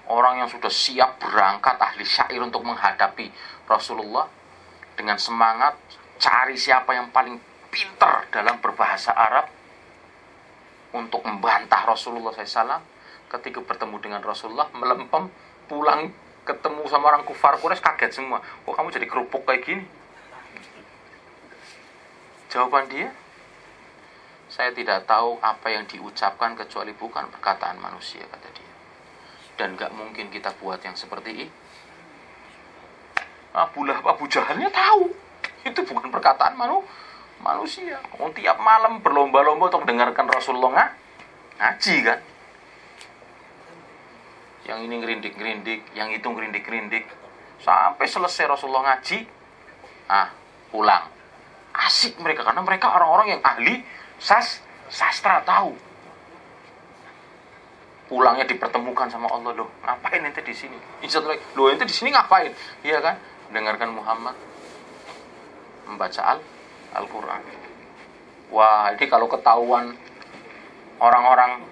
orang yang sudah siap berangkat ahli syair untuk menghadapi Rasulullah dengan semangat cari siapa yang paling pintar dalam berbahasa Arab untuk membantah Rasulullah SAW. Ketika bertemu dengan Rasulullah, melempem, pulang ketemu sama orang kufar Quraisy, kaget semua. Kok kamu jadi kerupuk kayak gini? Jawaban dia, saya tidak tahu apa yang diucapkan kecuali bukan perkataan manusia, kata dia. Dan gak mungkin kita buat yang seperti ini. Abu Jahalnya tahu itu bukan perkataan manusia. Tiap malam berlomba-lomba untuk mendengarkan Rasulullah ngaji kan. Yang ini ngerindik-ngerindik, yang itu ngerindik-ngerindik, sampai selesai Rasulullah ngaji, pulang. Asik mereka, karena mereka orang-orang yang ahli sastra, tahu. Pulangnya dipertemukan sama Allah, loh ngapain ente di sini? Loh ente di sini ngapain? Iya kan, dengarkan Muhammad membaca Al-Quran. Wah, jadi kalau ketahuan orang-orang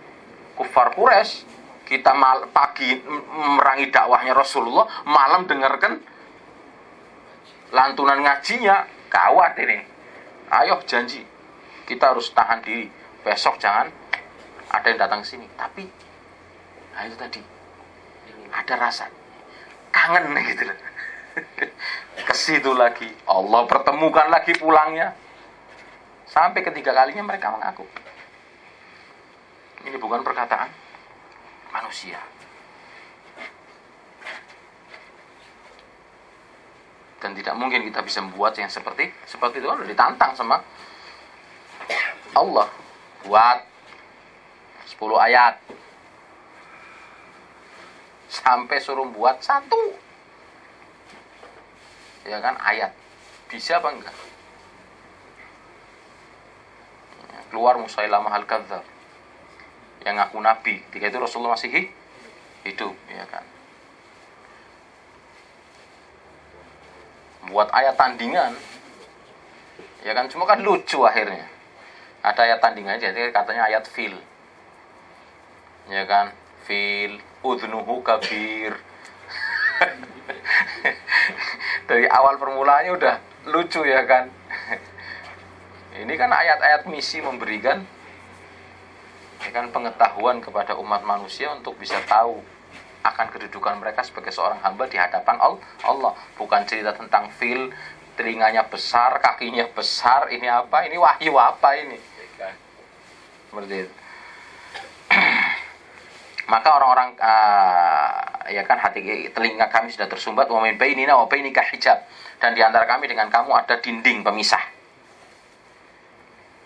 kufar Quraisy, kita pagi memerangi dakwahnya Rasulullah, malam dengarkan lantunan ngajinya, gawat ini. Ayo janji, kita harus tahan diri, besok jangan ada yang datang sini. Tapi itu tadi ada rasa kangen gitu loh. Ke situ lagi, Allah pertemukan lagi pulangnya. Sampai ketiga kalinya mereka mengaku. Ini bukan perkataan manusia. Dan tidak mungkin kita bisa membuat yang seperti itu. Kan udah ditantang sama Allah. Buat 10 ayat. Sampai suruh buat 1. Ya kan, ayat. Bisa apa enggak? Keluar Musailamah al-Kadzdzab yang ngaku nabi. Ketika itu Rasulullah masih hidup, ya kan. Buat ayat tandingan, ya kan, cuma kan lucu akhirnya. Ada ayat tandingan, jadi katanya ayat fil, ya kan, fil udhnuhu kabir. Dari awal permulaannya udah lucu, ya kan. Ini kan ayat-ayat misi memberikan, ya kan, pengetahuan kepada umat manusia untuk bisa tahu akan kedudukan mereka sebagai seorang hamba di hadapan Allah. Bukan cerita tentang fil, telinganya besar, kakinya besar, ini apa, ini wahyu apa ini. Seperti itu. Maka orang-orang ya kan, telinga kami sudah tersumbat, wa min bainina wa bainika hijab, dan di antara kami dengan kamu ada dinding pemisah.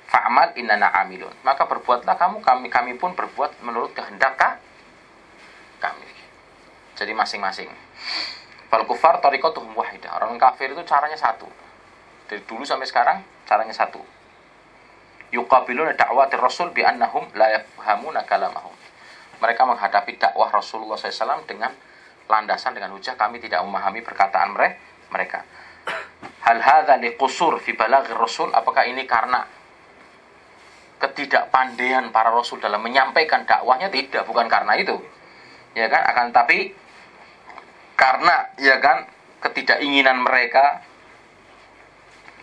Fa'amal innana amilun, maka berbuatlah kami pun berbuat menurut kehendak kami. Jadi masing-masing. Fal kufar tariqatuhum wahidah, orang kafir itu caranya satu. Dari dulu sampai sekarang caranya satu. Yuqabiluna da'watir rasul bi annahum la yafhamuna kalamahum. Mereka menghadapi dakwah Rasulullah SAW dengan landasan, dengan hujah kami tidak memahami perkataan mereka. Hal hadza liqusur fi balaghir rasul, apakah ini karena ketidakpandaian para rasul dalam menyampaikan dakwahnya? Tidak, bukan karena itu, ya kan, akan tapi karena, ya kan, ketidakinginan mereka,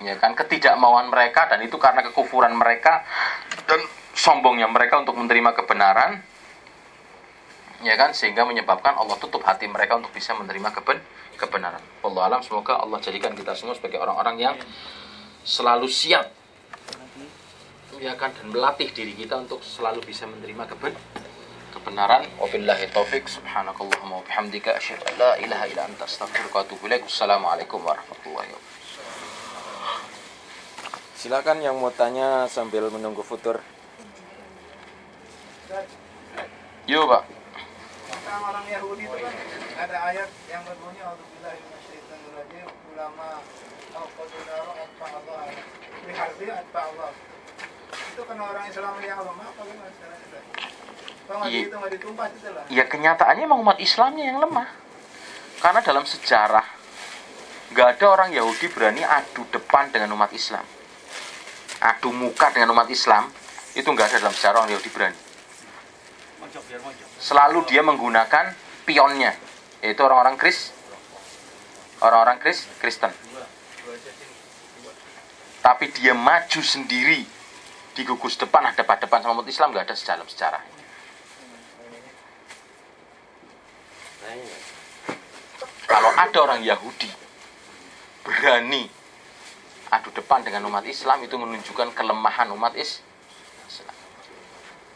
ya kan, ketidakmauan mereka, dan itu karena kekufuran mereka dan sombongnya mereka untuk menerima kebenaran, ya kan, sehingga menyebabkan Allah tutup hati mereka untuk bisa menerima kebenaran. Wallahu alam, semoga Allah jadikan kita semua sebagai orang-orang yang selalu siap, ya kan, dan melatih diri kita untuk selalu bisa menerima kebenaran. Wabillahi taufik. Subhanakallahumma wa bihamdika asyhadu an la ilaha illa anta astaghfiruka wa atubu ilaik. Wassalamualaikum warahmatullahi wabarakatuh. Silakan yang mau tanya sambil menunggu futur. Yo, Pak. Tentang orang Yahudi itu kan ada ayat yang berbunyi auzubillahi minasyaitonir rajim, ulama al-qadara atba'allah biharbi atba'allah. Itu kan orang Islam yang lemah, bagaimana caranya? Kalau itu nggak ditumpas itu lah. Ya kenyataannya memang umat Islamnya yang lemah. Karena dalam sejarah nggak ada orang Yahudi berani adu depan dengan umat Islam, adu muka dengan umat Islam, itu nggak ada dalam sejarah orang Yahudi berani. Selalu dia menggunakan pionnya, yaitu orang-orang Kristen. Tapi dia maju sendiri di gugus depan, hadap-hadapan sama umat Islam, nggak ada dalam sejarah. Kalau ada orang Yahudi berani adu depan dengan umat Islam, itu menunjukkan kelemahan umat Islam.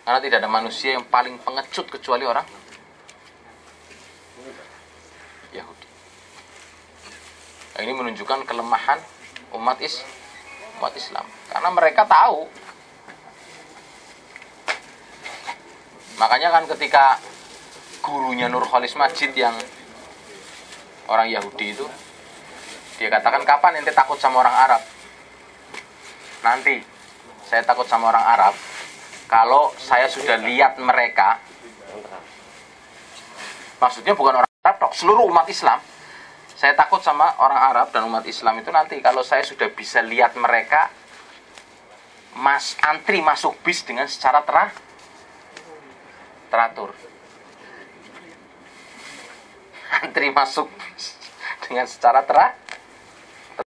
Karena tidak ada manusia yang paling pengecut kecuali orang Yahudi. Nah, ini menunjukkan kelemahan umat Islam. Karena mereka tahu. Makanya kan ketika gurunya Nurholis Majid yang orang Yahudi itu, dia katakan, kapan ente takut sama orang Arab? Nanti saya takut sama orang Arab kalau saya sudah lihat mereka. Maksudnya bukan orang Arab, seluruh umat Islam. Saya takut sama orang Arab dan umat Islam itu nanti kalau saya sudah bisa lihat mereka antri masuk bis dengan secara teratur. Antri masuk dengan secara teratur.